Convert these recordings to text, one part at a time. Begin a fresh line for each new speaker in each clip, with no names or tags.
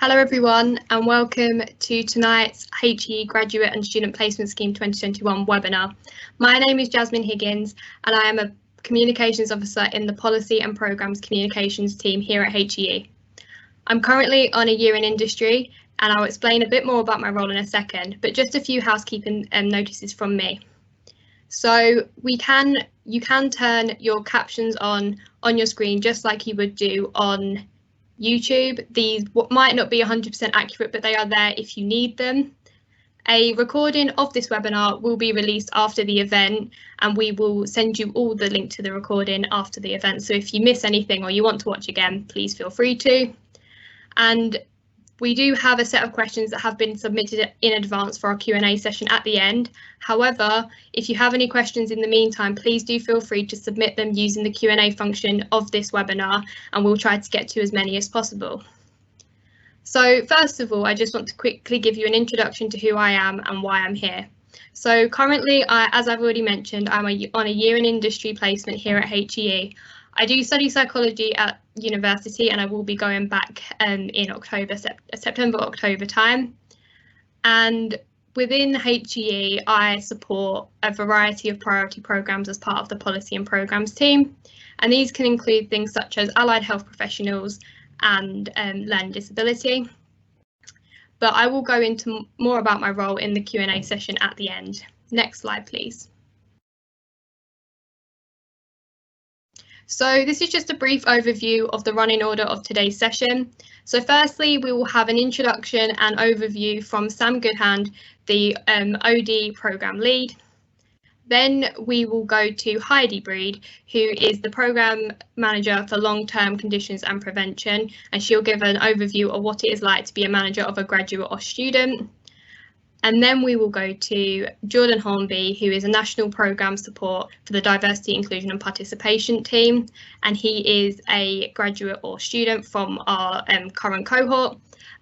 Hello everyone and welcome to tonight's HEE Graduate and Student Placement Scheme 2021 webinar. My name is Jasmine Higgins and I am a Communications Officer in the Policy and Programmes Communications team here at HEE. I'm currently on a year in industry and I'll explain a bit more about my role in a second, but just a few housekeeping notices from me. So you can turn your captions on your screen just like you would do on YouTube. These might not be 100% accurate, but they are there if you need them. A recording of this webinar will be released after the event and we will send you all the link to the recording after the event. So if you miss anything or you want to watch again, please feel free to. And we do have a set of questions that have been submitted in advance for our Q&A session at the end. However, if you have any questions in the meantime, please do feel free to submit them using the Q&A function of this webinar and we'll try to get to as many as possible. So first of all, I just want to quickly give you an introduction to who I am and why I'm here. So currently, as I've already mentioned, I'm on a year in industry placement here at HEE. I do study psychology at university and I will be going back in September, October time. And within HEE, I support a variety of priority programmes as part of the policy and programmes team. And these can include things such as allied health professionals and learning disability. But I will go into more about my role in the Q&A session at the end. Next slide, please. So this is just a brief overview of the running order of today's session. So firstly, we will have an introduction and overview from Sam Goodhand, the OD programme lead. Then we will go to Heidi Breed, who is the programme manager for long-term conditions and prevention, and she'll give an overview of what it is like to be a manager of a graduate or student. And then we will go to Jordan Hornby, who is a national programme support for the Diversity, Inclusion and Participation team. And he is a graduate or student from our current cohort.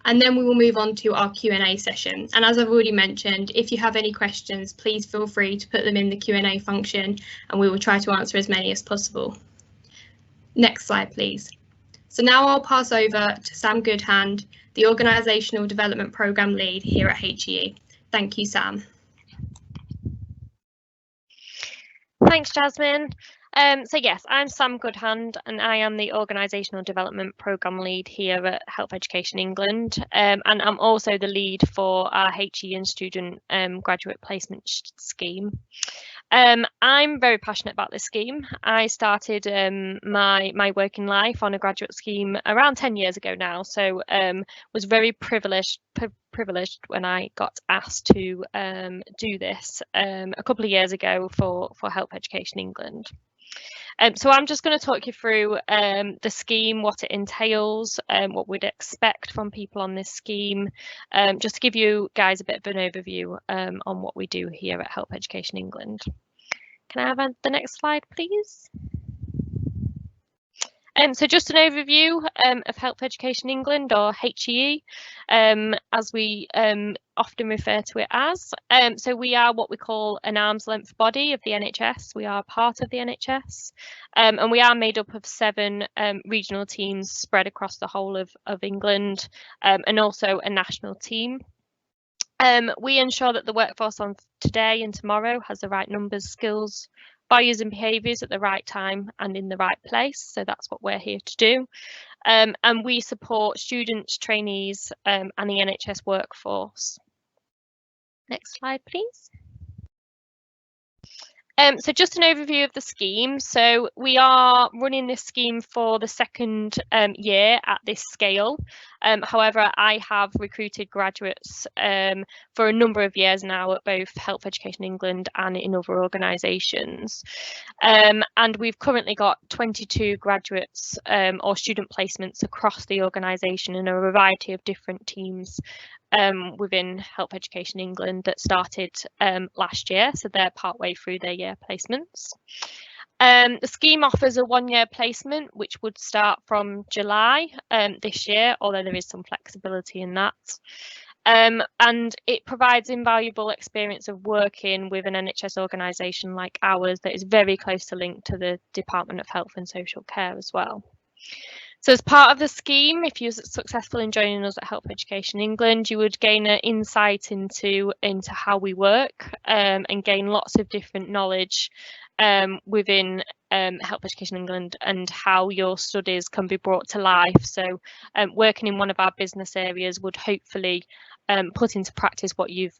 And then we will move on to our Q&A session. And as I've already mentioned, if you have any questions, please feel free to put them in the Q&A function and we will try to answer as many as possible. Next slide, please. So now I'll pass over to Sam Goodhand, the Organisational Development Programme Lead here at HEE. Thank you, Sam.
Thanks, Jasmine. So yes, I'm Sam Goodhand and I am the Organisational Development Programme Lead here at Help Education England, and I'm also the lead for our HE and Student Graduate Placement Scheme. I'm very passionate about this scheme. I started my working life on a graduate scheme around 10 years ago now, so was very privileged when I got asked to do this a couple of years ago for Help Education England. So I'm just going to talk you through the scheme, what it entails, what we'd expect from people on this scheme, just to give you guys a bit of an overview on what we do here at Help Education England. Can I have the next slide, please? So just an overview of Help Education England, or HEE, as we often refer to it as. So we are what we call an arm's length body of the NHS. We are part of the NHS, and we are made up of 7 regional teams spread across the whole of England, and also a national team. We ensure that the workforce on today and tomorrow has the right numbers, skills, values and behaviours at the right time and in the right place. So that's what we're here to do. And we support students, trainees and the NHS workforce. Next slide, please. So just an overview of the scheme. So we are running this scheme for the second year at this scale. However, I have recruited graduates for a number of years now at both Help Education England and in other organisations. And we've currently got 22 graduates or student placements across the organisation in a variety of different teams within Help Education England that started last year, so they're partway through their year placements. The scheme offers a 1-year placement, which would start from July this year, although there is some flexibility in that. And it provides invaluable experience of working with an NHS organisation like ours that is very closely linked to the Department of Health and Social Care as well. So as part of the scheme, if you're successful in joining us at Help Education England, you would gain an insight into how we work and gain lots of different knowledge within Help Education England and how your studies can be brought to life. So working in one of our business areas would hopefully put into practice what you've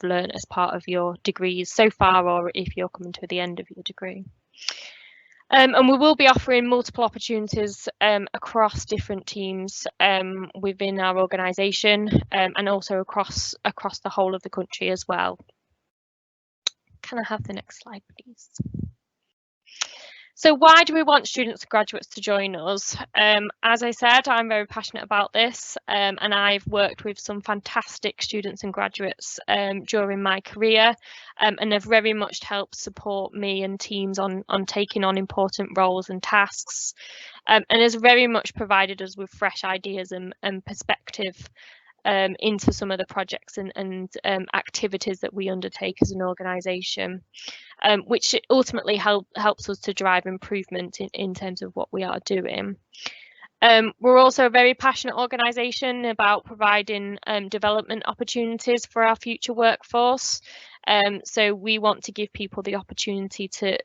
learned as part of your degrees so far, or if you're coming to the end of your degree. And we will be offering multiple opportunities across different teams within our organisation and also across the whole of the country as well. Can I have the next slide, please? So why do we want students and graduates to join us? As I said, I'm very passionate about this and I've worked with some fantastic students and graduates during my career and have very much helped support me and teams on taking on important roles and tasks and has very much provided us with fresh ideas and perspective into some of the projects and activities that we undertake as an organisation. Which ultimately helps us to drive improvement in terms of what we are doing. We're also a very passionate organisation about providing development opportunities for our future workforce. So we want to give people the opportunity to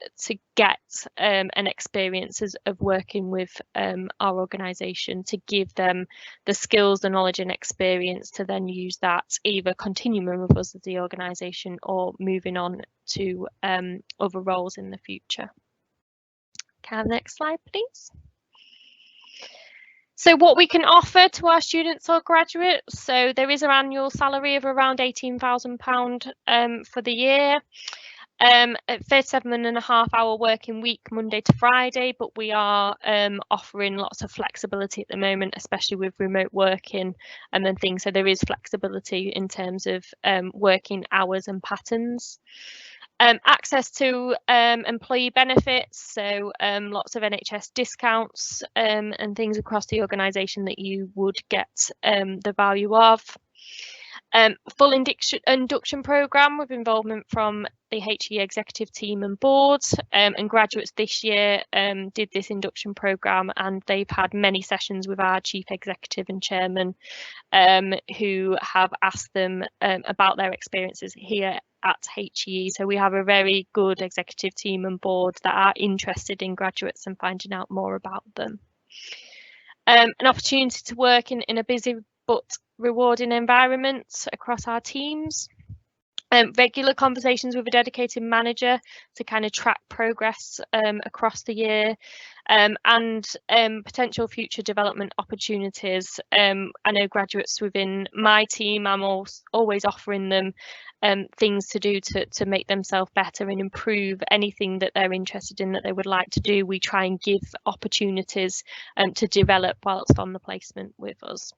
get an experience of working with our organisation, to give them the skills, the knowledge and experience to then use that either continuing with us as the organisation or moving on to other roles in the future. Can I have the next slide, please? So what we can offer to our students or graduates, so there is an annual salary of around £18,000 for the year, at 37.5-hour working week, Monday to Friday, but we are offering lots of flexibility at the moment, especially with remote working and things. So there is flexibility in terms of working hours and patterns. Access to employee benefits, so lots of NHS discounts and things across the organisation that you would get the value of. Full induction programme with involvement from the HEE executive team and boards, and graduates this year did this induction programme and they've had many sessions with our chief executive and chairman who have asked them about their experiences here at HEE. So we have a very good executive team and board that are interested in graduates and finding out more about them. An opportunity to work in a busy but rewarding environment across our teams. Regular conversations with a dedicated manager to kind of track progress across the year, and potential future development opportunities. I know graduates within my team, I'm always offering them things to do to make themselves better and improve anything that they're interested in that they would like to do. We try and give opportunities to develop whilst on the placement with us.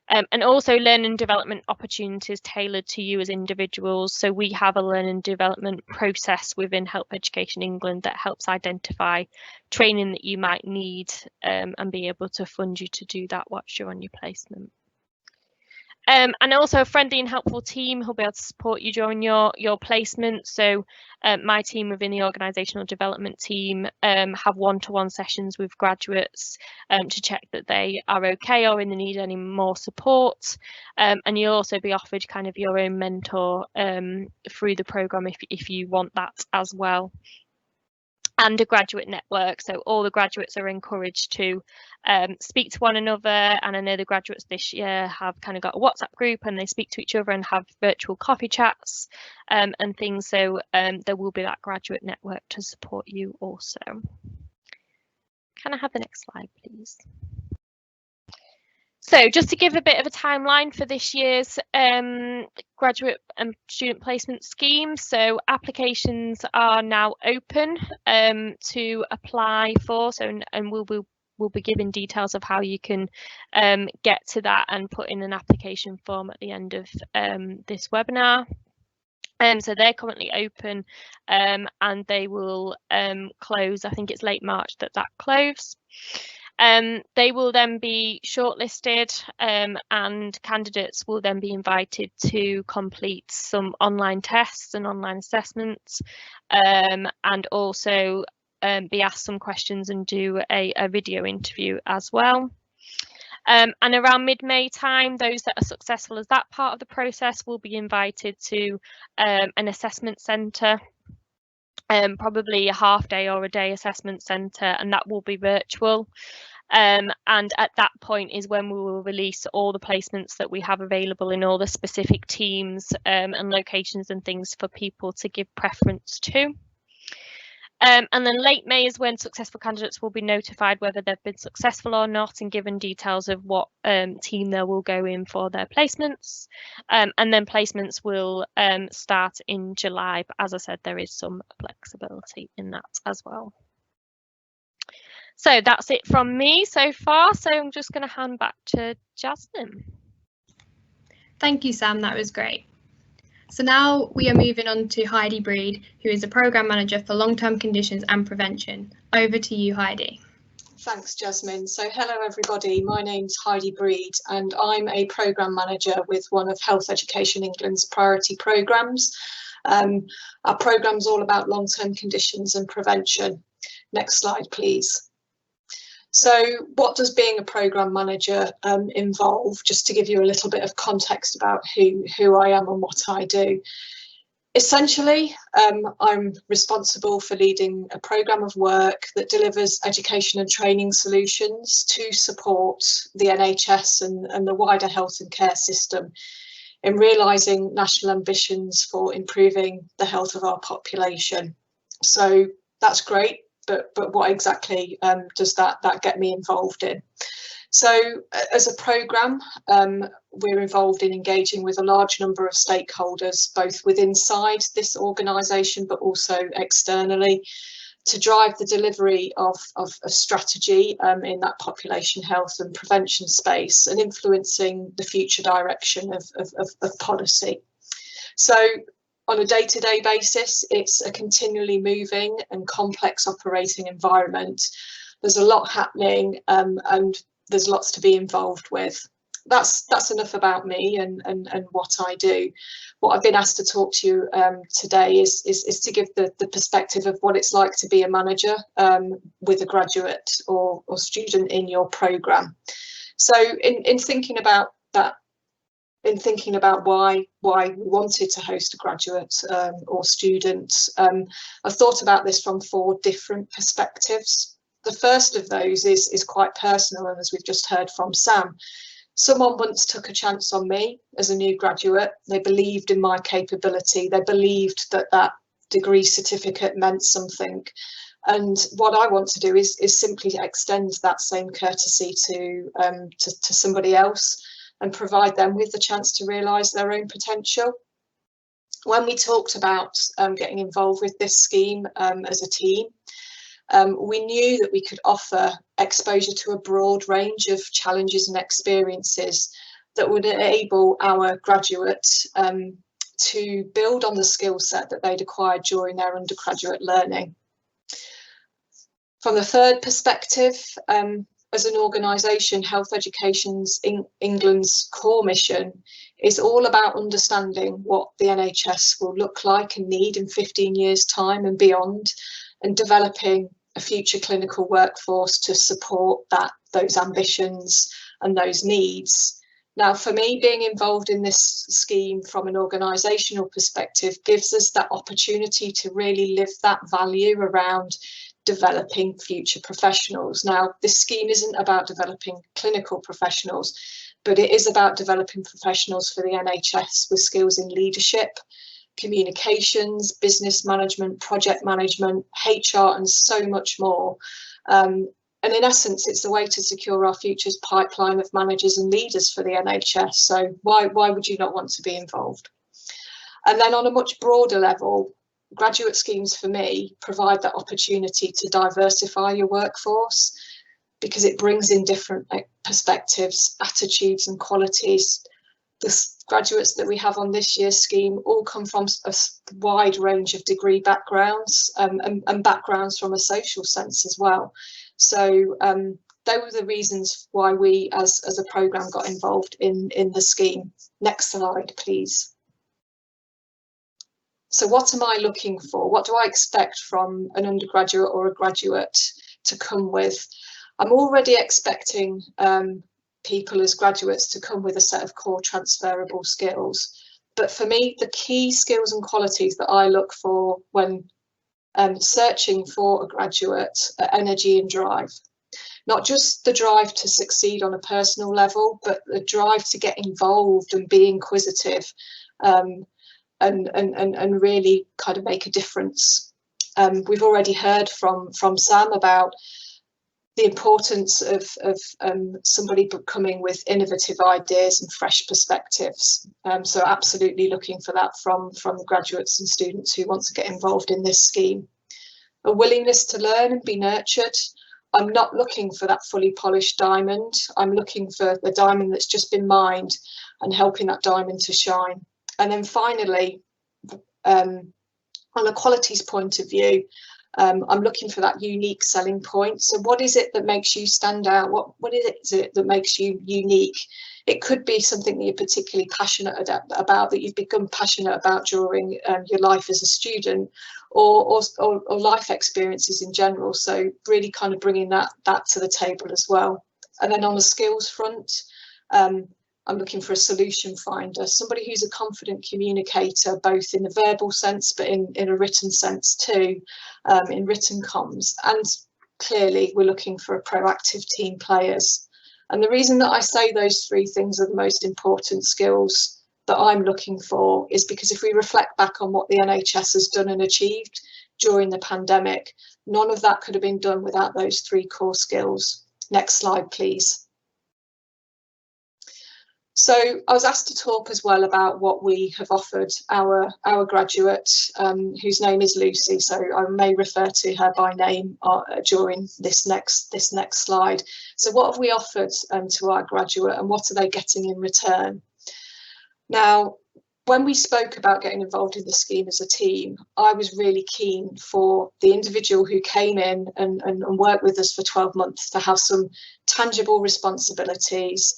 And also learning and development opportunities tailored to you as individuals. So we have a learning and development process within Help Education England that helps identify training that you might need and be able to fund you to do that whilst you're on your placement. And also a friendly and helpful team who'll be able to support you during your placement. So my team within the organisational development team have one-to-one sessions with graduates to check that they are okay or in the need any more support. And you'll also be offered kind of your own mentor through the programme if you want that as well. And a graduate network, so all the graduates are encouraged to speak to one another, and I know the graduates this year have kind of got a WhatsApp group and they speak to each other and have virtual coffee chats and things, so there will be that graduate network to support you also. Can I have the next slide, please? So just to give a bit of a timeline for this year's graduate and student placement scheme. So applications are now open to apply for. So and we'll be giving details of how you can get to that and put in an application form at the end of this webinar. So they're currently open and they will close. I think it's late March that close. They will then be shortlisted and candidates will then be invited to complete some online tests and online assessments and also be asked some questions and do a video interview as well. And around mid-May time, those that are successful as that part of the process will be invited to an assessment centre, probably a half day or a day assessment centre, and that will be virtual. And at that point is when we will release all the placements that we have available in all the specific teams and locations and things for people to give preference to. And then late May is when successful candidates will be notified whether they've been successful or not and given details of what team they will go in for their placements. And then placements will start in July, but as I said, there is some flexibility in that as well. So that's it from me so far. So I'm just going to hand back to Jasmine.
Thank you, Sam. That was great. So now we are moving on to Heidi Breed, who is a Programme Manager for Long-Term Conditions and Prevention. Over to you, Heidi.
Thanks, Jasmine. So hello, everybody. My name's Heidi Breed, and I'm a Programme Manager with one of Health Education England's priority programmes. Our programme's all about long-term conditions and prevention. Next slide, please. So what does being a programme manager involve? Just to give you a little bit of context about who I am and what I do. Essentially, I'm responsible for leading a programme of work that delivers education and training solutions to support the NHS and the wider health and care system in realising national ambitions for improving the health of our population. So that's great. But what exactly does that get me involved in? So as a programme, we're involved in engaging with a large number of stakeholders, both within inside this organisation, but also externally, to drive the delivery of a strategy in that population health and prevention space and influencing the future direction of policy. So on a day-to-day basis, it's a continually moving and complex operating environment. There's a lot happening and there's lots to be involved with. That's enough about me and what I do. What I've been asked to talk to you today is to give the perspective of what it's like to be a manager with a graduate or student in your programme. So in thinking about that, in thinking about why we wanted to host a graduate or student, I've thought about this from 4 different perspectives. The first of those is quite personal, and as we've just heard from Sam, someone once took a chance on me as a new graduate. They believed in my capability. They believed that degree certificate meant something. And what I want to do is simply extend that same courtesy to somebody else and provide them with the chance to realise their own potential. When we talked about getting involved with this scheme as a team, we knew that we could offer exposure to a broad range of challenges and experiences that would enable our graduates to build on the skill set that they'd acquired during their undergraduate learning. From the third perspective, as an organisation, Health Education's England's core mission is all about understanding what the NHS will look like and need in 15 years' time and beyond, and developing a future clinical workforce to support those ambitions and those needs. Now, for me, being involved in this scheme from an organisational perspective gives us that opportunity to really live that value around developing future professionals. Now, this scheme isn't about developing clinical professionals, but it is about developing professionals for the NHS with skills in leadership, communications, business management, project management, HR, and so much more. And in essence, it's a way to secure our future's pipeline of managers and leaders for the NHS. So why would you not want to be involved? And then on a much broader level, graduate schemes for me provide that opportunity to diversify your workforce because it brings in different perspectives, attitudes and qualities. The graduates that we have on this year's scheme all come from a wide range of degree backgrounds and backgrounds from a social sense as well. So they were the reasons why we as a programme got involved in the scheme. Next slide, please. So what am I looking for? What do I expect from an undergraduate or a graduate to come with? I'm already expecting people as graduates to come with a set of core transferable skills. But for me, the key skills and qualities that I look for when searching for a graduate are energy and drive. Not just the drive to succeed on a personal level, but the drive to get involved and be inquisitive and really kind of make a difference. We've already heard from Sam about the importance of somebody coming with innovative ideas and fresh perspectives. So absolutely looking for that from the graduates and students who want to get involved in this scheme. A willingness to learn and be nurtured. I'm not looking for that fully polished diamond. I'm looking for the diamond that's just been mined and helping that diamond to shine. And then finally, on a qualities point of view, I'm looking for that unique selling point. So what is it that makes you stand out? What is it that makes you unique? It could be something that you're particularly passionate about, that you've become passionate about during your life as a student, or life experiences in general. So really kind of bringing that to the table as well. And then on the skills front, I'm looking for a solution finder, somebody who's a confident communicator, both in a verbal sense, but in a written sense too, in written comms. And clearly we're looking for proactive team players. And the reason that I say those three things are the most important skills that I'm looking for is because if we reflect back on what the NHS has done and achieved during the pandemic, none of that could have been done without those three core skills. Next slide, please. So I was asked to talk as well about what we have offered our graduate, whose name is Lucy. So I may refer to her by name during this next slide. So what have we offered to our graduate, and what are they getting in return? Now, when we spoke about getting involved in the scheme as a team, I was really keen for the individual who came in and worked with us for 12 months to have some tangible responsibilities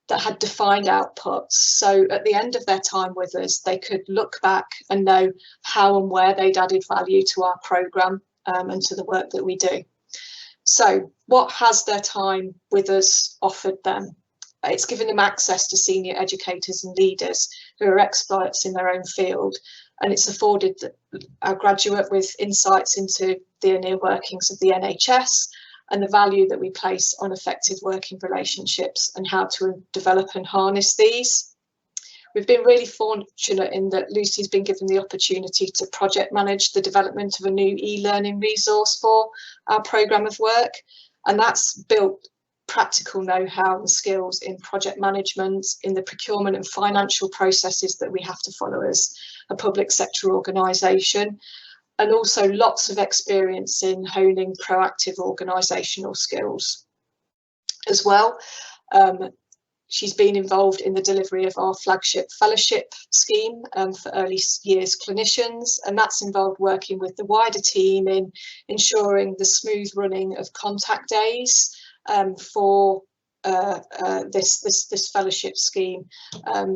that had defined outputs. So at the end of their time with us, they could look back and know how and where they'd added value to our programme and to the work that we do. So what has their time with us offered them? It's given them access to senior educators and leaders who are experts in their own field, and it's afforded our graduate with insights into the inner workings of the NHS and the value that we place on effective working relationships and how to develop and harness these. We've been really fortunate in that Lucy's been given the opportunity to project manage the development of a new e-learning resource for our programme of work, and that's built practical know-how and skills in project management, in the procurement and financial processes that we have to follow as a public sector organisation, and also lots of experience in honing proactive organisational skills as well. She's been involved in the delivery of our flagship fellowship scheme for early years clinicians, and that's involved working with the wider team in ensuring the smooth running of contact days for this fellowship scheme.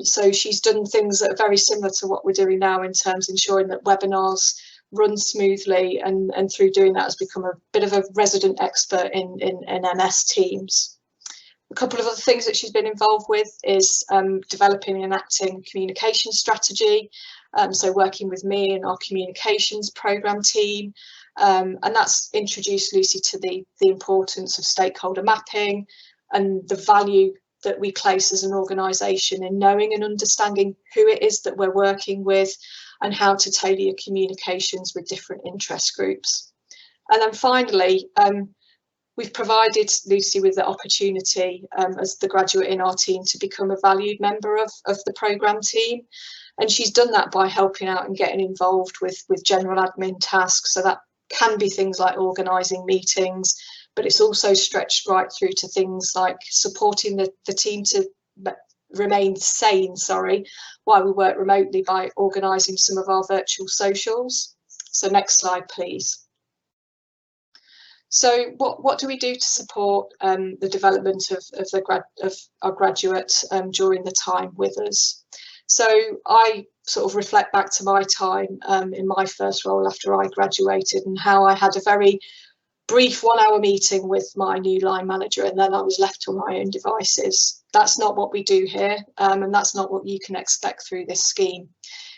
So she's done things that are very similar to what we're doing now in terms of ensuring that webinars run smoothly, and through doing that has become a bit of a resident expert in MS Teams. A couple of other things that she's been involved with is developing and enacting communication strategy, so working with me and our communications programme team, and that's introduced Lucy to the importance of stakeholder mapping and the value that we place as an organisation in knowing and understanding who it is that we're working with and how to tailor your communications with different interest groups. And then finally, we've provided Lucy with the opportunity as the graduate in our team to become a valued member of the programme team. And she's done that by helping out and getting involved with general admin tasks. So that can be things like organising meetings, but it's also stretched right through to things like supporting the team to remain sane, while we work remotely by organising some of our virtual socials. So next slide, please. So what do we do to support the development of our graduate during the time with us? So I sort of reflect back to my time in my first role after I graduated, and how I had a very brief 1 hour meeting with my new line manager, and then I was left to my own devices. That's not what we do here, and that's not what you can expect through this scheme.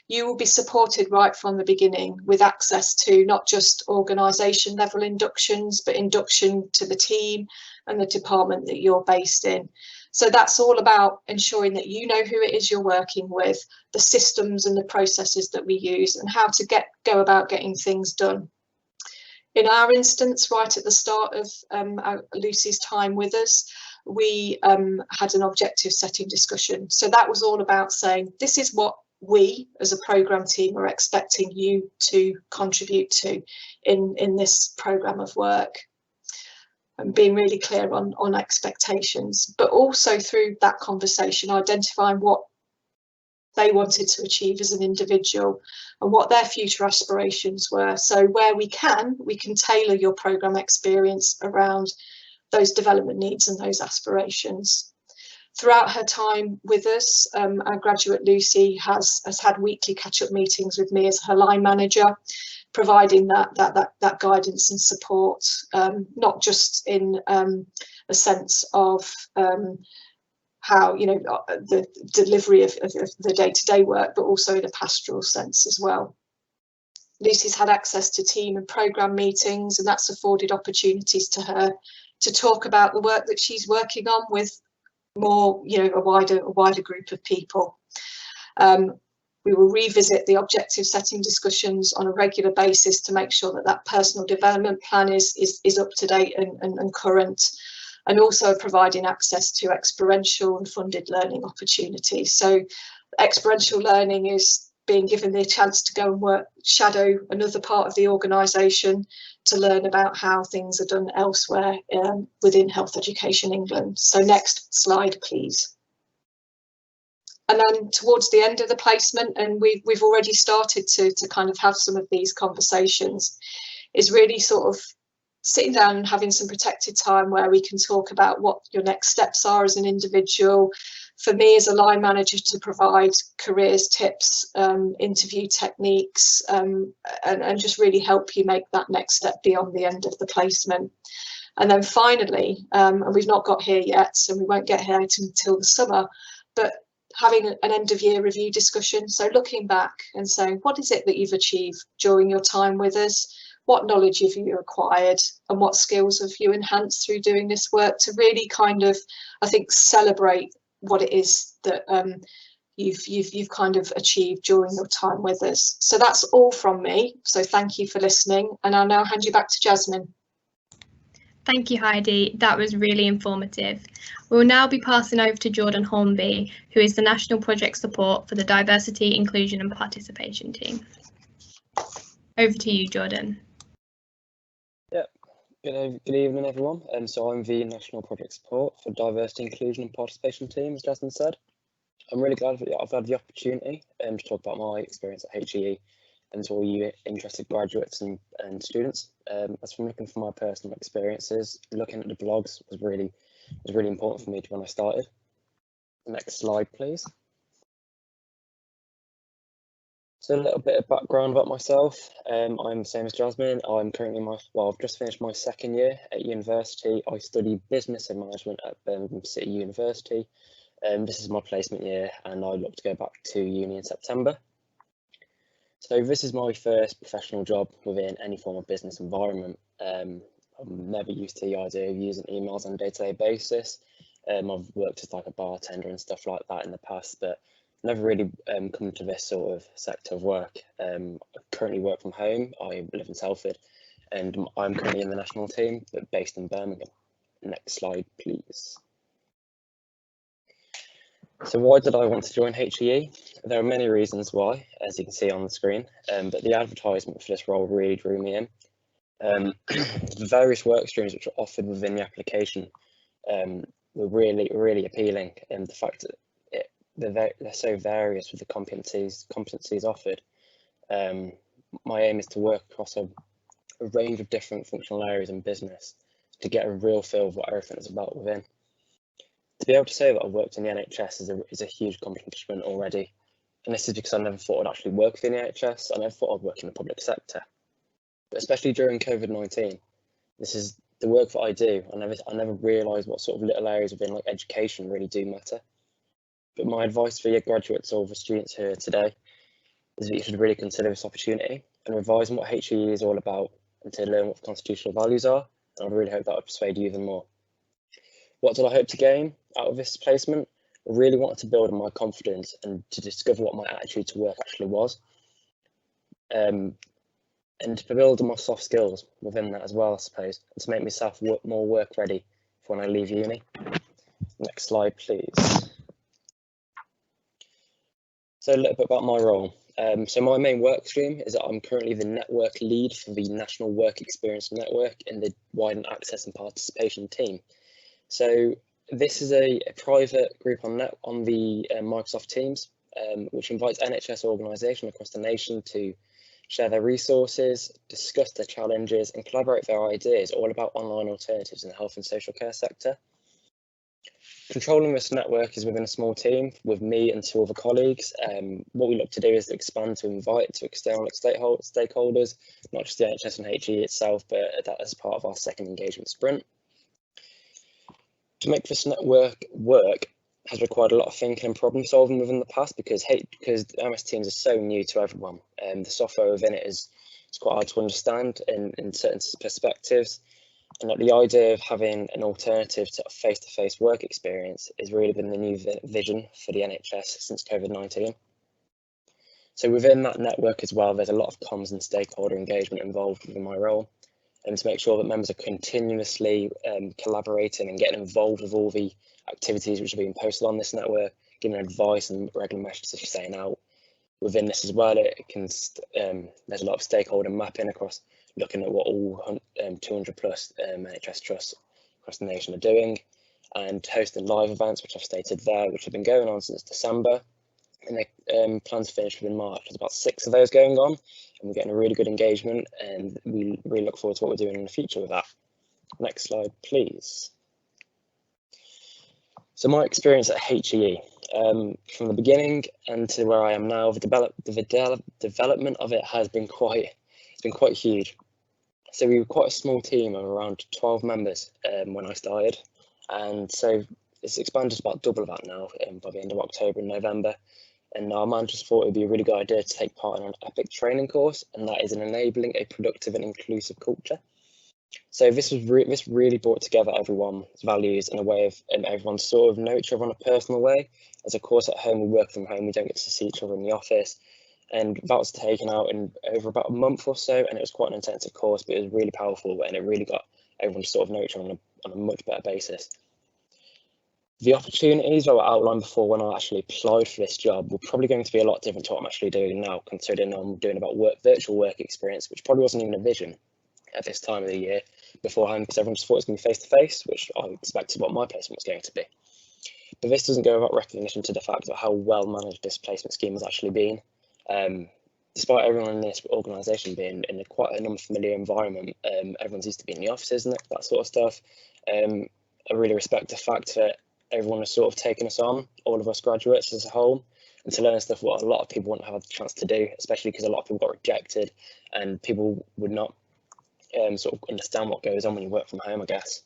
You will be supported right from the beginning with access to not just organisation level inductions, but induction to the team and the department that you're based in. So that's all about ensuring that you know who it is you're working with, the systems and the processes that we use, and how to go about getting things done. In our instance, right at the start of Lucy's time with us, we had an objective setting discussion. So that was all about saying, this is what we as a programme team are expecting you to contribute to in this programme of work, and being really clear on expectations, but also through that conversation identifying what they wanted to achieve as an individual and what their future aspirations were. So where we can tailor your programme experience around those development needs and those aspirations. Throughout her time with us, our graduate Lucy has had weekly catch-up meetings with me as her line manager, providing that guidance and support, not just in a sense of how, you know, the delivery of the day-to-day work, but also in a pastoral sense as well. Lucy's had access to team and programme meetings, and that's afforded opportunities to her to talk about the work that she's working on with more, you know, a wider group of people. We will revisit the objective setting discussions on a regular basis to make sure that personal development plan is up to date and current, and also providing access to experiential and funded learning opportunities. So experiential learning is being given the chance to go and shadow another part of the organisation to learn about how things are done elsewhere within Health Education England. So next slide, please. And then towards the end of the placement, and we've already started to kind of have some of these conversations, is really sort of sitting down and having some protected time where we can talk about what your next steps are as an individual. For me as a line manager, to provide careers tips, interview techniques, and just really help you make that next step beyond the end of the placement. And then finally, and we've not got here yet, so we won't get here until the summer, but having an end of year review discussion. So looking back and saying, what is it that you've achieved during your time with us? What knowledge have you acquired, and what skills have you enhanced through doing this work, to really kind of, I think, celebrate what it is that you've kind of achieved during your time with us. So that's all from me. So thank you for listening, and I'll now hand you back to Jasmine.
Thank you, Heidi. That was really informative. We'll now be passing over to Jordan Hornby, who is the National Project Support for the Diversity, Inclusion and Participation team. Over to you, Jordan.
Yep. Good evening, everyone. So I'm the National Project Support for Diversity, Inclusion and Participation team, as Jasmine said. I'm really glad that I've had the opportunity to talk about my experience at HEE and to all you interested graduates and students. As from looking for my personal experiences, looking at the blogs was really important for me when I started. Next slide, please. So a little bit of background about myself. I'm the same as Jasmine. I'm currently I've just finished my second year at university. I study business and management at Birmingham City University. This is my placement year, and I look to go back to uni in September. So this is my first professional job within any form of business environment. I'm never used to the idea of using emails on a day-to-day basis. I've worked as like a bartender and stuff like that in the past, but never really come to this sort of sector of work. I currently work from home. I live in Salford, and I'm currently in the national team, but based in Birmingham. Next slide, please. So why did I want to join HEE? There are many reasons why, as you can see on the screen, but the advertisement for this role really drew me in. The various work streams which are offered within the application were really appealing, and the fact that they're so various with the competencies offered. My aim is to work across a range of different functional areas in business to get a real feel of what everything is about within. To be able to say that I've worked in the NHS is a huge accomplishment already, And this is because I never thought I'd actually work within the NHS. I never thought I'd work in the public sector. But especially during COVID-19, this is the work that I do. I never realised what sort of little areas within like education really do matter. But my advice for your graduates or the students here today is that you should really consider this opportunity and revise on what HEE is all about and to learn what the constitutional values are. And I really hope that would persuade you even more. What did I hope to gain out of this placement? I really wanted to build on my confidence and to discover what my attitude to work actually was. And to build on my soft skills within that as well, I suppose, and to make myself more work ready for when I leave uni. Next slide, please. So a little bit about my role. So my main work stream is that I'm currently the network lead for the National Work Experience Network in the Widen Access and Participation team. So this is a private group on the Microsoft Teams, which invites NHS organisations across the nation to share their resources, discuss their challenges and collaborate their ideas all about online alternatives in the health and social care sector. Controlling this network is within a small team with me and 2 other colleagues. What we look to do is to expand to invite to external stakeholders, not just the NHS and HEE itself, but that as part of our second engagement sprint. To make this network work has required a lot of thinking and problem solving within the past because MS Teams are so new to everyone. The software within it is quite hard to understand in certain perspectives. And that the idea of having an alternative to a face-to-face work experience has really been the new vision for the NHS since COVID-19. So within that network as well, there's a lot of comms and stakeholder engagement involved within my role, and to make sure that members are continuously collaborating and getting involved with all the activities which are being posted on this network, giving advice and regular messages saying out. Within this as well, there's a lot of stakeholder mapping across, looking at what all 200 plus NHS trusts across the nation are doing, and hosting live events, which I've stated there, which have been going on since December, and they plan to finish within March. There's about 6 of those going on, and we're getting a really good engagement, and we really look forward to what we're doing in the future with that. Next slide, please. So my experience at HEE, from the beginning and to where I am now, the development of it has been quite huge. So we were quite a small team of around 12 members when I started, and so it's expanded to about double that now by the end of October and November. And our managers thought it would be a really good idea to take part in an EPIC training course, and that is in enabling a productive and inclusive culture. So this really brought together everyone's values in a way of everyone sort of know each other in a personal way. As of course at home we work from home, we don't get to see each other in the office. And that was taken out in over about a month or so, and it was quite an intensive course, but it was really powerful, and it really got everyone to sort of know each other on a much better basis. The opportunities that were outlined before when I actually applied for this job were probably going to be a lot different to what I'm actually doing now, considering I'm doing about virtual work experience, which probably wasn't even a vision at this time of the year beforehand, because everyone just thought it was going to be face-to-face, which I expected what my placement was going to be. But this doesn't go without recognition to the fact of how well managed this placement scheme has actually been. Despite everyone in this organisation being in quite an unfamiliar environment, everyone's used to being in the offices and that sort of stuff. I really respect the fact that everyone has sort of taken us on, all of us graduates as a whole, and to learn stuff what a lot of people wouldn't have had the chance to do, especially because a lot of people got rejected and people would not sort of understand what goes on when you work from home, I guess.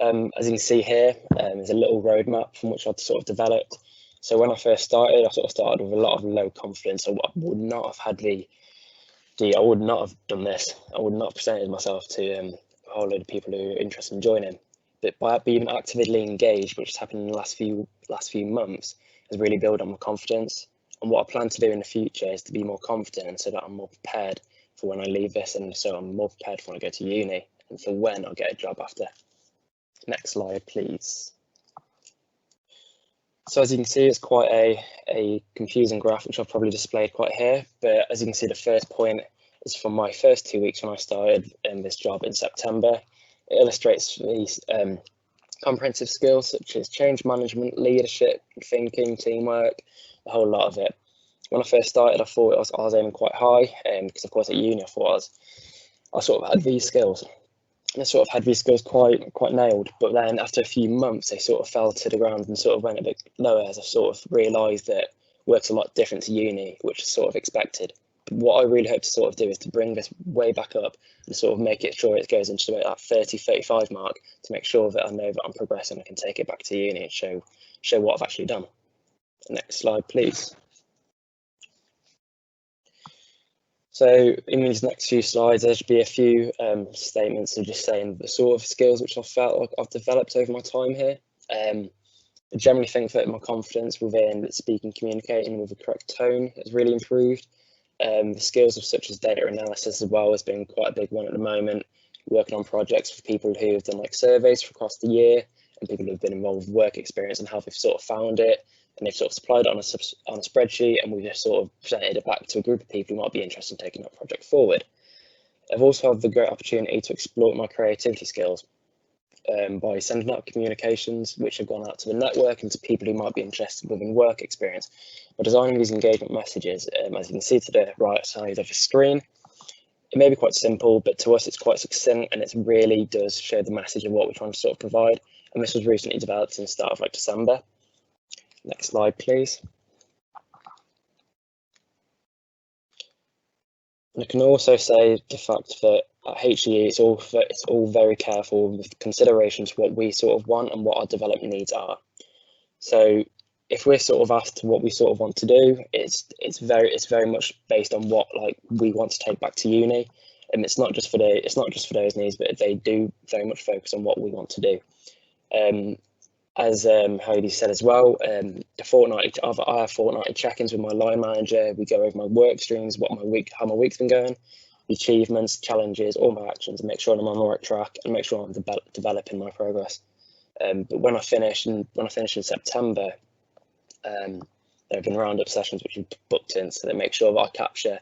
As you can see here, there's a little roadmap from which I've sort of developed. So when I first started, I sort of started with a lot of low confidence. I would not have had I would not have done this. I would not have presented myself to a whole load of people who are interested in joining. But by being actively engaged, which has happened in the last few months, has really built on my confidence. And what I plan to do in the future is to be more confident, so that I'm more prepared for when I leave this, and so I'm more prepared for when I go to uni and for when I'll get a job after. Next slide, please. So as you can see, it's quite a confusing graph, which I've probably displayed quite here. But as you can see, the first point is from my first 2 weeks when I started in this job in September. It illustrates these comprehensive skills such as change management, leadership, thinking, teamwork, a whole lot of it. When I first started, I thought I was aiming quite high, because of course at uni I thought I sort of had these skills. And I sort of had these skills quite nailed, but then after a few months they sort of fell to the ground and sort of went a bit lower, as I sort of realised that works a lot different to uni, which is sort of expected. But what I really hope to sort of do is to bring this way back up and sort of make it sure it goes into that 30, 35 mark to make sure that I know that I'm progressing. I can take it back to uni and show what I've actually done. Next slide, please. So in these next few slides, there should be a few statements of just saying the sort of skills which I felt like I've developed over my time here. I generally think that my confidence within speaking, communicating with the correct tone has really improved. The skills of such as data analysis as well has been quite a big one at the moment. Working on projects with people who have done like surveys across the year and people who have been involved with work experience and how they've sort of found it. And they've sort of supplied it on a spreadsheet, and we've just sort of presented it back to a group of people who might be interested in taking that project forward. I've also had the great opportunity to exploit my creativity skills by sending out communications which have gone out to the network and to people who might be interested within work experience. By designing these engagement messages, as you can see to the right side of the screen, it may be quite simple, but to us it's quite succinct, and it really does show the message of what we're trying to sort of provide. And this was recently developed in the start of like December. Next slide, please. And I can also say the fact that at HEE, it's all very careful with consideration to what we sort of want and what our development needs are. So if we're sort of asked what we sort of want to do, it's very much based on what like we want to take back to uni, and it's not just for those needs, but they do very much focus on what we want to do. As Heidi said as well, I have fortnightly check-ins with my line manager. We go over my work streams, how my week's been going, the achievements, challenges, all my actions, and make sure I'm on the right track and make sure I'm developing my progress. But when I finish in September, there have been roundup sessions which we've booked in, so they make sure that I capture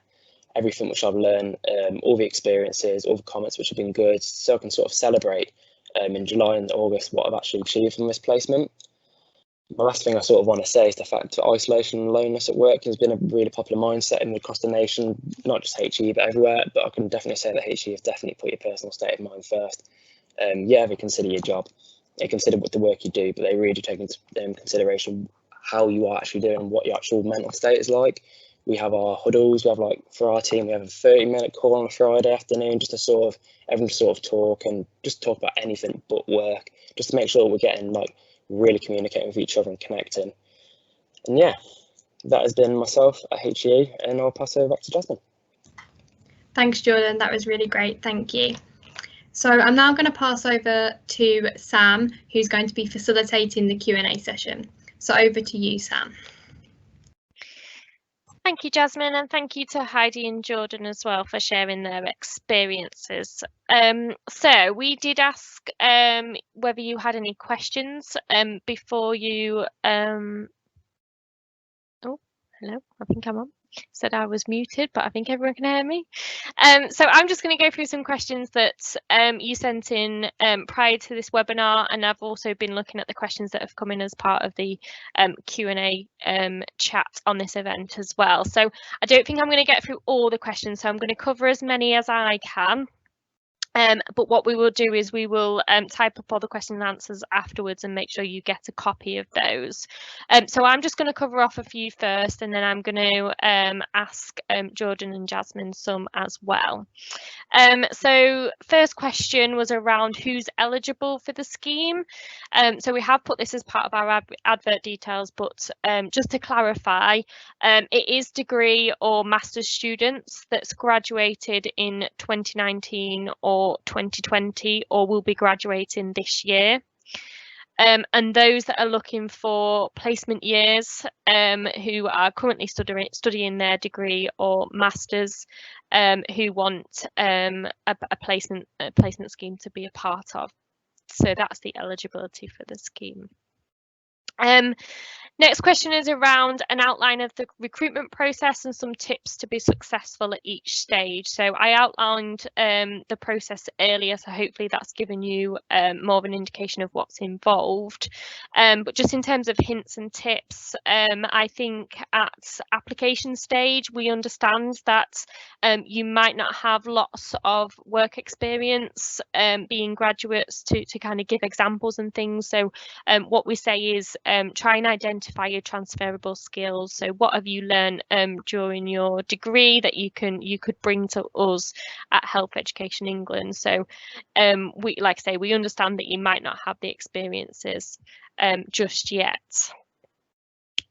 everything which I've learned, all the experiences, all the comments which have been good, so I can sort of celebrate in July and August what I've actually achieved from this placement. The last thing I sort of want to say is the fact that isolation and loneliness at work has been a really popular mindset across the nation, not just HE but everywhere, but I can definitely say that HE have definitely put your personal state of mind first. Yeah, they consider your job, they consider what the work you do, but they really do take into consideration how you are actually doing and what your actual mental state is like. We have our huddles, we have like for our team, we have a 30-minute call on a Friday afternoon just to sort of everyone to sort of talk and just talk about anything but work, just to make sure we're getting like really communicating with each other and connecting. And yeah, that has been myself at HEE, and I'll pass over back to Jasmine.
Thanks, Jordan. That was really great. Thank you. So I'm now going to pass over to Sam, who's going to be facilitating the Q&A session. So over to you, Sam.
Thank you, Jasmine, and thank you to Heidi and Jordan as well for sharing their experiences. So we did ask whether you had any questions before you. Oh, hello, I think I'm on. Said I was muted, but I think everyone can hear me. So I'm just going to go through some questions that you sent in prior to this webinar, and I've also been looking at the questions that have come in as part of the Q&A chat on this event as well. So I don't think I'm going to get through all the questions, so I'm going to cover as many as I can. But what we will do is we will type up all the question and answers afterwards and make sure you get a copy of those. So I'm just going to cover off a few first, and then I'm going to ask Jordan and Jasmine some as well. So first question was around who's eligible for the scheme. So we have put this as part of our advert details, but just to clarify, it is degree or master's students that's graduated in 2019 or 2020 or will be graduating this year. And those that are looking for placement years, who are currently studying their degree or masters, who want a placement scheme to be a part of. So that's the eligibility for the scheme. Next question is around an outline of the recruitment process and some tips to be successful at each stage. So I outlined the process earlier, so hopefully that's given you more of an indication of what's involved. But just in terms of hints and tips, I think at application stage, we understand that you might not have lots of work experience being graduates to kind of give examples and things. So what we say is try and identify your transferable skills. So what have you learned during your degree that you could bring to us at Health Education England? So we, like I say, we understand that you might not have the experiences just yet.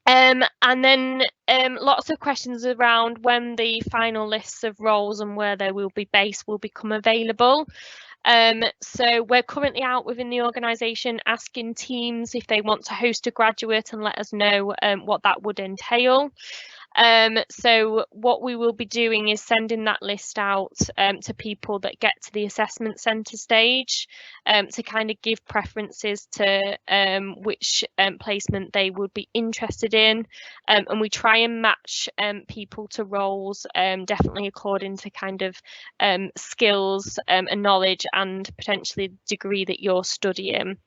And then lots of questions around when the final lists of roles and where they will be based will become available. So we're currently out within the organisation asking teams if they want to host a graduate and let us know what that would entail. So what we will be doing is sending that list out to people that get to the assessment centre stage to kind of give preferences to which placement they would be interested in, and we try and match people to roles definitely according to kind of skills and knowledge and potentially the degree that you're studying.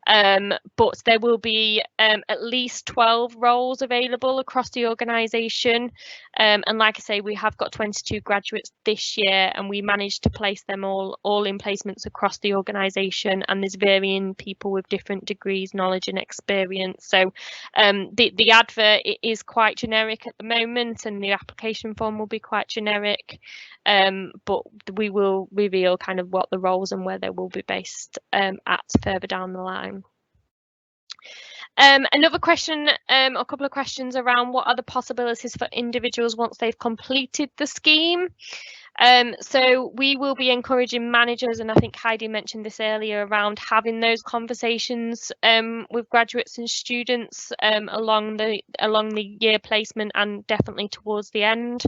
But there will be at least 12 roles available across the organisation, and like I say, we have got 22 graduates this year, and we managed to place them all in placements across the organisation, and there's varying people with different degrees, knowledge and experience. So the advert is quite generic at the moment, and the application form will be quite generic, but we will reveal kind of what the roles and where they will be based at further down the line. Another question, a couple of questions around what are the possibilities for individuals once they've completed the scheme. So we will be encouraging managers, and I think Heidi mentioned this earlier, around having those conversations with graduates and students along the year placement and definitely towards the end.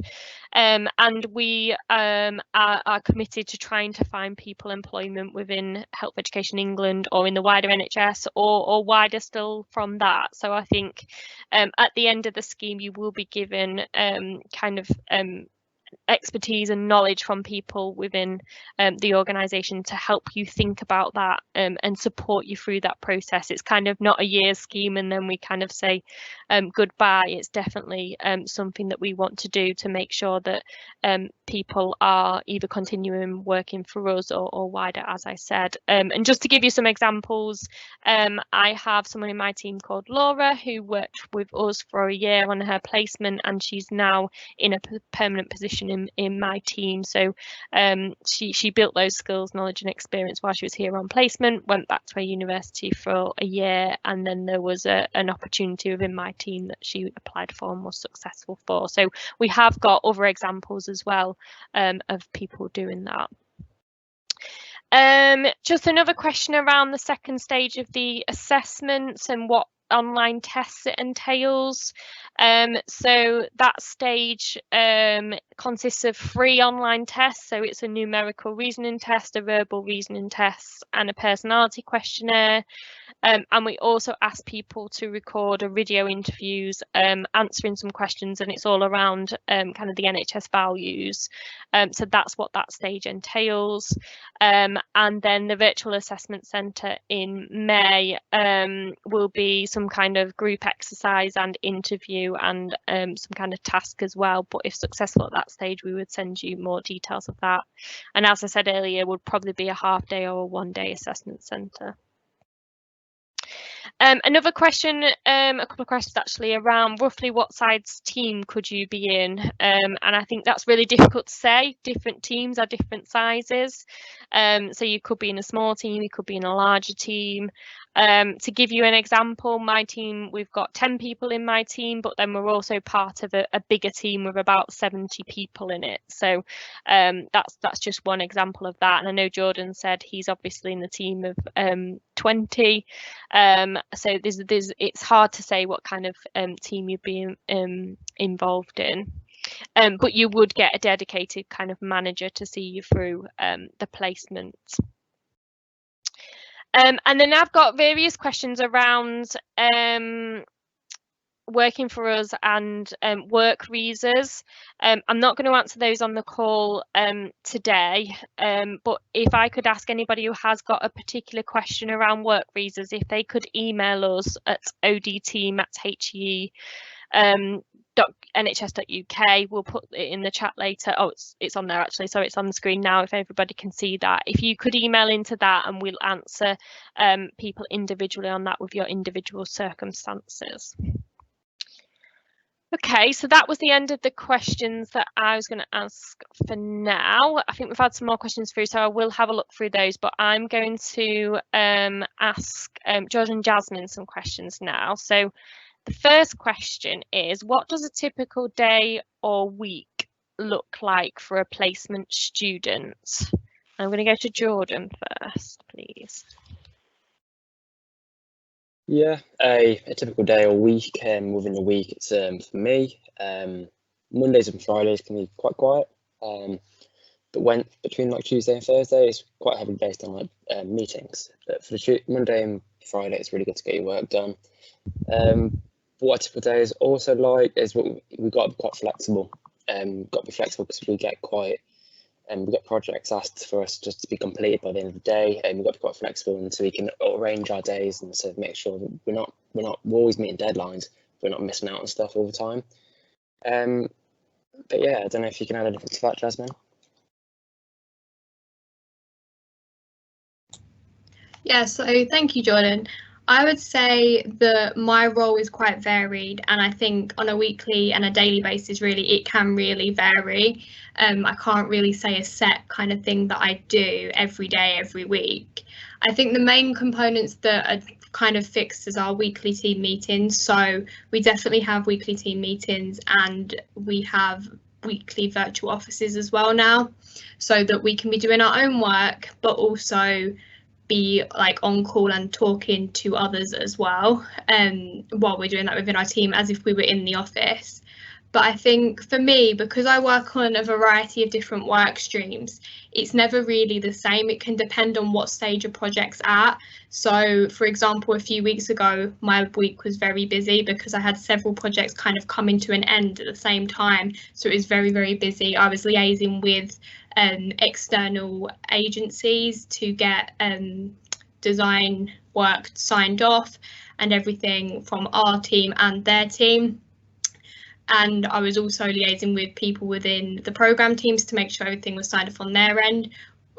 And we are committed to trying to find people employment within Health Education England or in the wider NHS or wider still from that. So I think at the end of the scheme you will be given kind of expertise and knowledge from people within the organisation to help you think about that and support you through that process. It's kind of not a year scheme and then we kind of say goodbye. It's definitely something that we want to do to make sure that people are either continuing working for us or wider, as I said. And just to give you some examples, I have someone in my team called Laura who worked with us for a year on her placement, and she's now in a permanent position in my team. So she built those skills, knowledge and experience while she was here on placement, went back to her university for a year, and then there was an opportunity within my team that she applied for and was successful for. So we have got other examples as well of people doing that. Just another question around the second stage of the assessments and what online tests it entails. So that stage consists of 3 online tests. So it's a numerical reasoning test, a verbal reasoning test, and a personality questionnaire. And we also ask people to record a video interviews answering some questions, and it's all around kind of the NHS values. So that's what that stage entails. And then the virtual assessment centre in May will be some kind of group exercise and interview and some kind of task as well. But if successful at that stage, we would send you more details of that. And as I said earlier, would probably be a half-day or a one-day assessment centre. Another question, a couple of questions actually, around roughly what size team could you be in? And I think that's really difficult to say. Different teams are different sizes. So you could be in a small team, you could be in a larger team. To give you an example, my team, we've got 10 people in my team, but then we're also part of a bigger team with about 70 people in it. So that's just one example of that. And I know Jordan said he's obviously in the team of 20. So it's hard to say what kind of team you'd be involved in. But you would get a dedicated kind of manager to see you through the placement. And then I've got various questions around working for us and work visas. I'm not going to answer those on the call today, but if I could ask anybody who has got a particular question around work visas, if they could email us at odteam@HEE, nhs.uk. We'll put it in the chat later. Oh, it's on there actually, so it's on the screen now if everybody can see that. If you could email into that, and we'll answer people individually on that with your individual circumstances. Okay, so that was the end of the questions that I was going to ask for now. I think we've had some more questions through, so I will have a look through those, but I'm going to ask George and Jasmine some questions now. So the first question is, what does a typical day or week look like for a placement student? I'm going to go to Jordan first, please.
Yeah, a typical day or week. Within the week, it's for me. Mondays and Fridays can be quite quiet. But between like Tuesday and Thursday, it's quite heavily based on like meetings. But for the Monday and Friday, it's really good to get your work done. What a typical day is also like is we've got to be quite flexible. Got to be flexible because we get we get projects asked for us just to be completed by the end of the day, and we've got to be quite flexible, and so we can arrange our days and so make sure that we're always meeting deadlines. We're not missing out on stuff all the time. But yeah, I don't know if you can add anything to that, Jasmine.
Yeah, so thank you, Jordan. I would say that my role is quite varied, and I think on a weekly and a daily basis, really, it can really vary. I can't really say a set kind of thing that I do every day, every week. I think the main components that are kind of fixed is our weekly team meetings. So we definitely have weekly team meetings, and we have weekly virtual offices as well now, so that we can be doing our own work, but also be like on call and talking to others as well, while we're doing that within our team as if we were in the office. But I think for me, because I work on a variety of different work streams, it's never really the same. It can depend on what stage a project's at. So for example, a few weeks ago, my week was very busy because I had several projects kind of coming to an end at the same time. So it was very, very busy. I was liaising with external agencies to get design work signed off and everything from our team and their team. And I was also liaising with people within the programme teams to make sure everything was signed off on their end,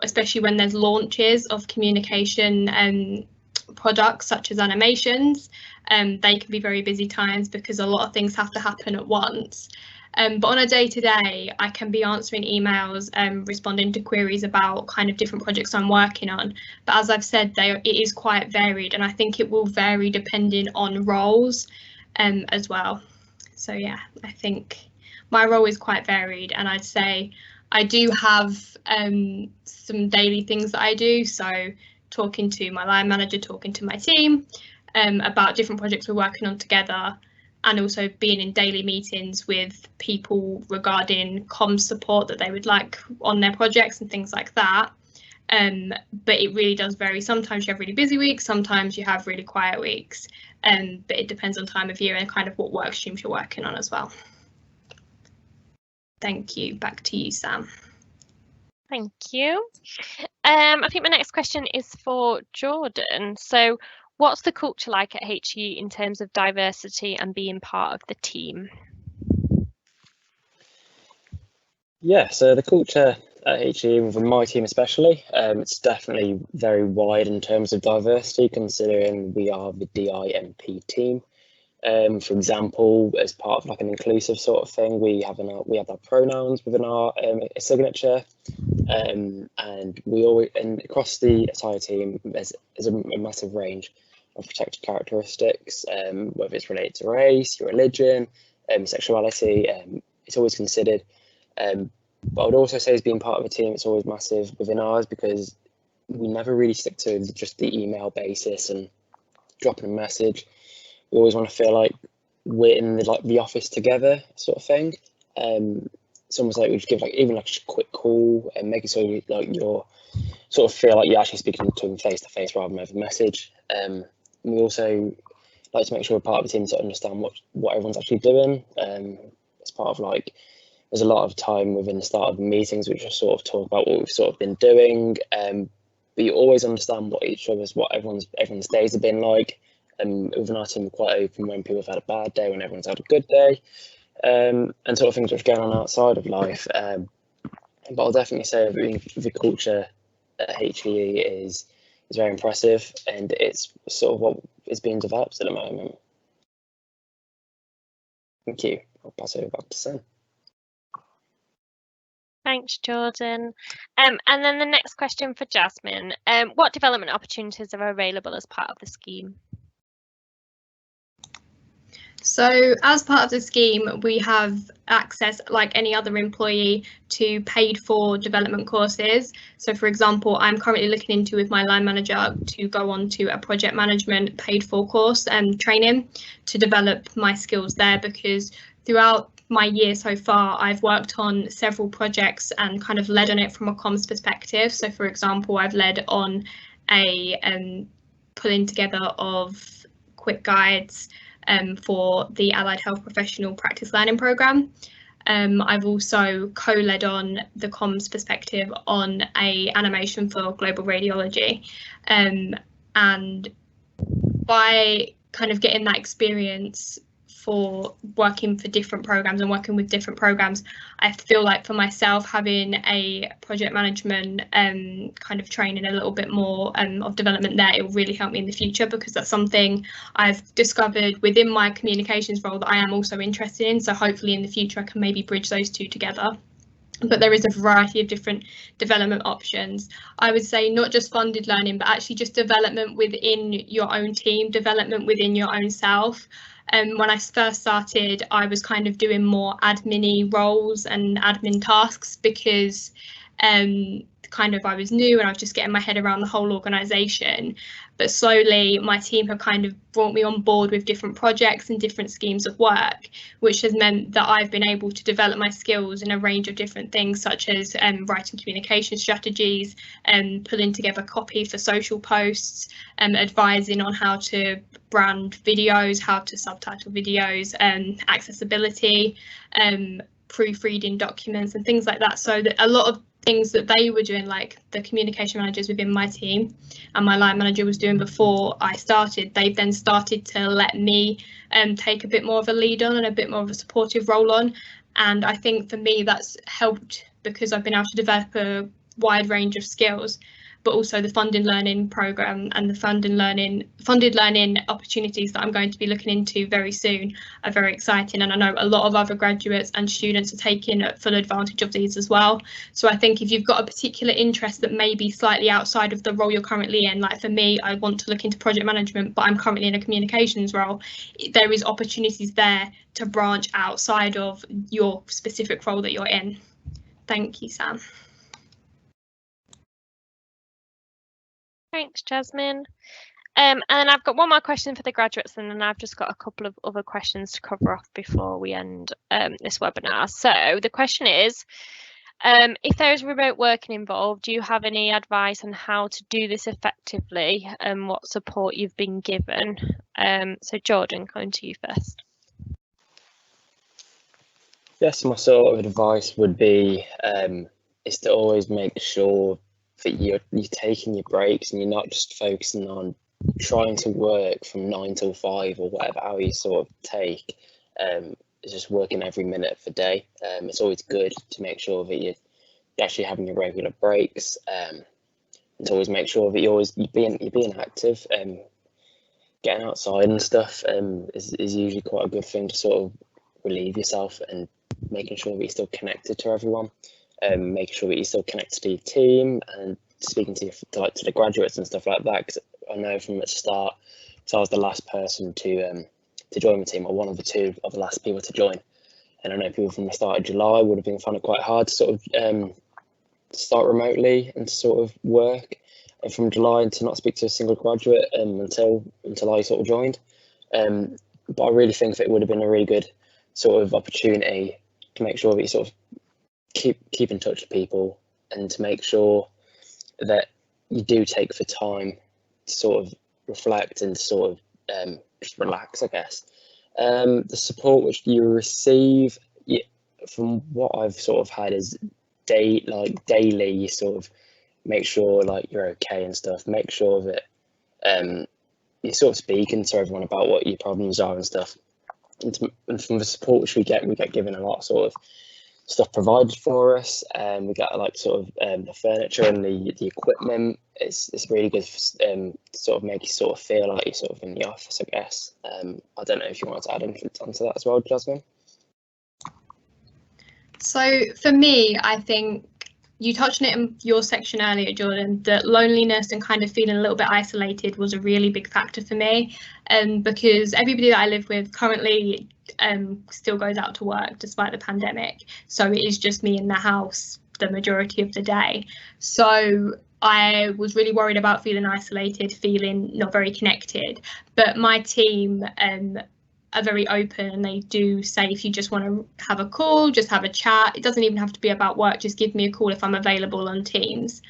especially when there's launches of communication products such as animations. They can be very busy times because a lot of things have to happen at once. But on a day-to-day, I can be answering emails, responding to queries about kind of different projects I'm working on. But as I've said, it is quite varied, and I think it will vary depending on roles as well. So yeah, I think my role is quite varied, and I'd say I do have some daily things that I do. So talking to my line manager, talking to my team about different projects we're working on together, and also being in daily meetings with people regarding comms support that they would like on their projects and things like that. But it really does vary. Sometimes you have really busy weeks, sometimes you have really quiet weeks, but it depends on time of year and kind of what work streams you're working on as well. Thank you. Back to you, Sam.
Thank you. I think my next question is for Jordan. So what's the culture like at HEE in terms of diversity and being part of the team?
Yeah, so the culture at HEE, within my team especially, it's definitely very wide in terms of diversity, considering we are the DIMP team. For example, as part of like an inclusive sort of thing, we have our pronouns within our signature, and we always, and across the entire team, there's a massive range of protected characteristics, whether it's related to race, your religion, sexuality, it's always considered. But I would also say, as being part of a team, it's always massive within ours, because we never really stick to just the email basis and dropping a message. We always want to feel like we're in the office together, sort of thing. It's almost like we just give even a quick call and make it so you're sort of feel like you're actually speaking to them face to face rather than over message. We also like to make sure we're part of the team to understand what everyone's actually doing. As part of there's a lot of time within the start of the meetings which just sort of talk about what we've sort of been doing. But you always understand what everyone's days have been like. Within our team, we're quite open when people have had a bad day, when everyone's had a good day. and sort of things which are going on outside of life. But I'll definitely say the culture at HEE is very impressive, and it's sort of what is being developed at the moment. Thank you. I'll pass over back to Sam.
Thanks, Jordan. And then the next question for Jasmine. What development opportunities are available as part of the scheme?
So as part of the scheme, we have access, like any other employee, to paid for development courses. So for example, I'm currently looking into with my line manager to go on to a project management paid for course and training to develop my skills there, because throughout my year so far, I've worked on several projects and kind of led on it from a comms perspective. So for example, I've led on a pulling together of quick guides for the Allied Health Professional Practice Learning Programme. I've also co-led on the comms perspective on a animation for global radiology. And by kind of getting that experience for working for different programs and working with different programs, I feel like for myself, having a project management kind of training a little bit more of development there, it will really help me in the future, because that's something I've discovered within my communications role that I am also interested in. So hopefully in the future I can maybe bridge those two together. But there is a variety of different development options. I would say not just funded learning, but actually just development within your own team, development within your own self. When I first started, I was kind of doing more admin-y roles and admin tasks, because kind of I was new and I was just getting my head around the whole organisation. But slowly my team have kind of brought me on board with different projects and different schemes of work, which has meant that I've been able to develop my skills in a range of different things, such as writing communication strategies, pulling together copy for social posts, advising on how to brand videos, how to subtitle videos, accessibility, proofreading documents and things like that. So that a lot of things that they were doing, like the communication managers within my team and my line manager was doing before I started, they've then started to let me take a bit more of a lead on and a bit more of a supportive role on. And I think for me that's helped, because I've been able to develop a wide range of skills, but also the funded learning programme and the funded learning opportunities that I'm going to be looking into very soon are very exciting. And I know a lot of other graduates and students are taking full advantage of these as well. So I think if you've got a particular interest that may be slightly outside of the role you're currently in, like for me, I want to look into project management, but I'm currently in a communications role, there is opportunities there to branch outside of your specific role that you're in. Thank you, Sam.
Thanks, Jasmine. And then I've got one more question for the graduates, and then I've just got a couple of other questions to cover off before we end this webinar. So the question is, if there is remote working involved, do you have any advice on how to do this effectively and what support you've been given? So Jordan, coming to you first.
Yes, my sort of advice would be is to always make sure that you're taking your breaks and you're not just focusing on trying to work from 9 till 5 or whatever hour you sort of take. It's just working every minute of the day. It's always good to make sure that you're actually having your regular breaks, and to always make sure that you're being active. Getting outside and stuff is usually quite a good thing to sort of relieve yourself, and making sure that you're still connected to everyone. Making sure that you're still connected to your team and speaking to the graduates and stuff like that. Because I know from the start, so I was the last person to join the team, or one of the last people to join. And I know people from the start of July would have been finding it quite hard to sort of start remotely and to sort of work. And from July to not speak to a single graduate until I sort of joined. But I really think that it would have been a really good sort of opportunity to make sure that you sort of keep in touch with people, and to make sure that you do take the time to sort of reflect and sort of just relax, I guess. The support which you receive, from what I've sort of had, is daily you sort of make sure like you're okay and stuff. Make sure that you're sort of speaking to everyone about what your problems are and stuff. and from the support which we get given a lot of sort of stuff provided for us, and we get like sort of the furniture and the equipment. It's really good for, sort of make you sort of feel like you're sort of in the office, I guess. I don't know if you want to add anything onto that as well, Jasmine.
So for me, I think you touched on it in your section earlier, Jordan, that loneliness and kind of feeling a little bit isolated was a really big factor for me, because everybody that I live with currently still goes out to work despite the pandemic. So it is just me in the house the majority of the day. So I was really worried about feeling isolated, feeling not very connected. But my team are very open, and they do say if you just want to have a call, just have a chat. It doesn't even have to be about work, just give me a call if I'm available on Teams.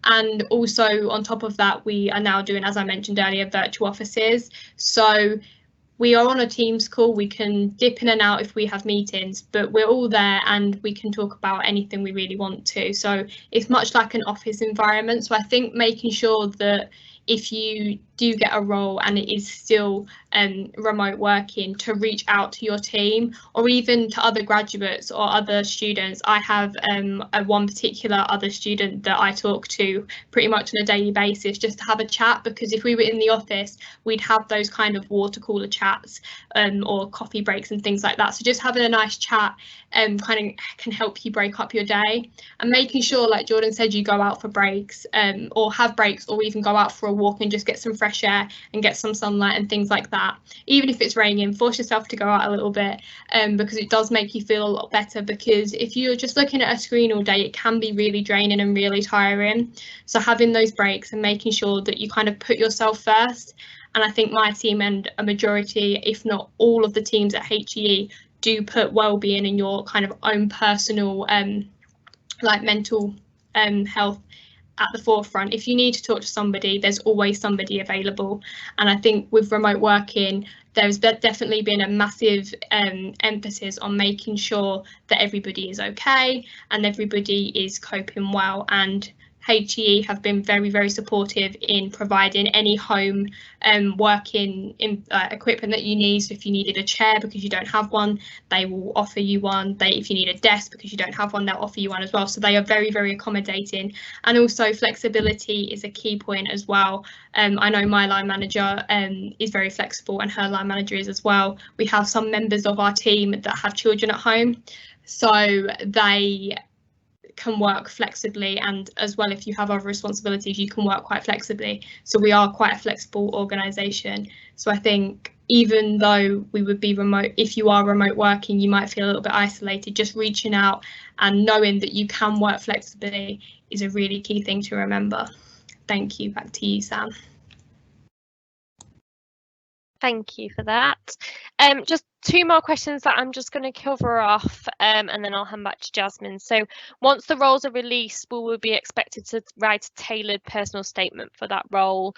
And also on top of that, we are now doing, as I mentioned earlier, virtual offices. So we are on a Teams call, we can dip in and out if we have meetings, but we're all there and we can talk about anything we really want to. So it's much like an office environment. So I think making sure that if you do get a role and it is still remote working, to reach out to your team or even to other graduates or other students. I have one particular other student that I talk to pretty much on a daily basis just to have a chat, because if we were in the office, we'd have those kind of water cooler chats or coffee breaks and things like that. So just having a nice chat kind of can help you break up your day, and making sure, like Jordan said, you go out for breaks or have breaks, or even go out for a walk and just get some fresh air and get some sunlight and things like that. Even if it's raining, force yourself to go out a little bit, because it does make you feel a lot better, because if you're just looking at a screen all day, it can be really draining and really tiring. So having those breaks and making sure that you kind of put yourself first. And I think my team and a majority, if not all of the teams at HEE, do put well-being in your kind of own personal like mental health at the forefront. If you need to talk to somebody, there's always somebody available. And I think with remote working, there's definitely been a massive emphasis on making sure that everybody is okay and everybody is coping well. And HEE have been very, very supportive in providing any home working equipment that you need. So if you needed a chair because you don't have one, they will offer you one. If you need a desk because you don't have one, they'll offer you one as well. So they are very, very accommodating. And also flexibility is a key point as well. I know my line manager is very flexible, and her line manager is as well. We have some members of our team that have children at home, so they can work flexibly, and as well if you have other responsibilities you can work quite flexibly. So we are quite a flexible organisation. So I think even though we would be remote, if you are remote working, you might feel a little bit isolated. Just reaching out and knowing that you can work flexibly is a really key thing to remember. Thank you. Back to you, Sam.
Thank you for that. Just two more questions that I'm just going to cover off, and then I'll hand back to Jasmine. So once the roles are released, will we be expected to write a tailored personal statement for that role?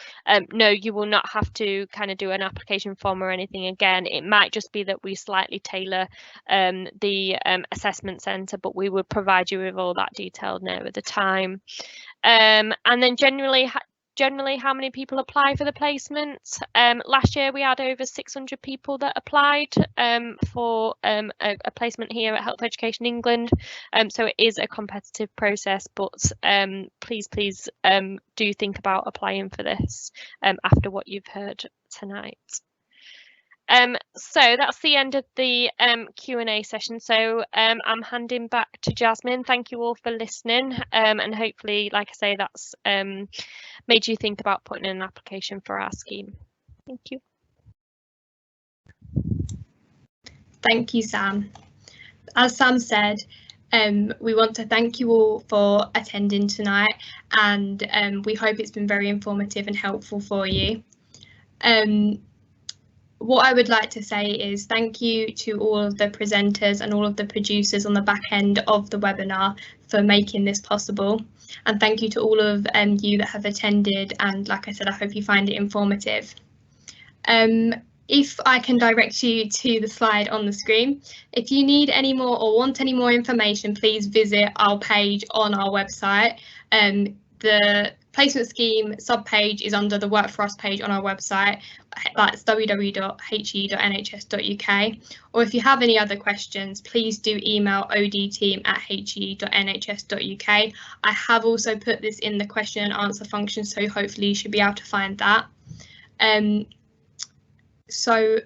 No, you will not have to kind of do an application form or anything again. It might just be that we slightly tailor the assessment centre, but we would provide you with all that detail now at the time. And then generally, how many people apply for the placement? Last year we had over 600 people that applied for a placement here at Health Education England. So it is a competitive process, but please do think about applying for this after what you've heard tonight. So that's the end of the Q&A session. So I'm handing back to Jasmine. Thank you all for listening, and hopefully, like I say, that's made you think about putting in an application for our scheme. Thank you.
Thank you, Sam. As Sam said, we want to thank you all for attending tonight, and we hope it's been very informative and helpful for you. What I would like to say is thank you to all of the presenters and all of the producers on the back end of the webinar for making this possible. And thank you to all of you that have attended, and like I said, I hope you find it informative. If I can direct you to the slide on the screen, if you need any more or want any more information, please visit our page on our website. The placement scheme subpage is under the Work For Us page on our website. That's www.he.nhs.uk. Or if you have any other questions, please do email odteam@he.nhs.uk. I have also put this in the question and answer function, so hopefully you should be able to find that. So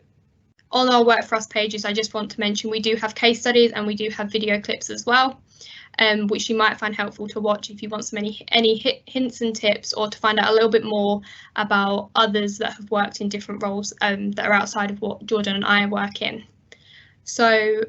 on our Work For Us pages, I just want to mention we do have case studies and we do have video clips as well, which you might find helpful to watch if you want any hints and tips, or to find out a little bit more about others that have worked in different roles that are outside of what Jordan and I work in. So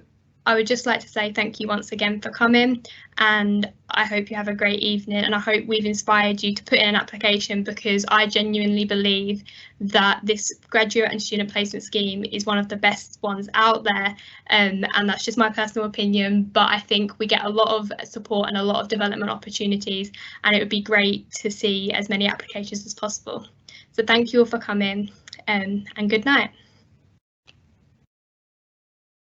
I would just like to say thank you once again for coming, and I hope you have a great evening, and I hope we've inspired you to put in an application, because I genuinely believe that this graduate and student placement scheme is one of the best ones out there, and that's just my personal opinion, but I think we get a lot of support and a lot of development opportunities, and it would be great to see as many applications as possible. So thank you all for coming, and good night.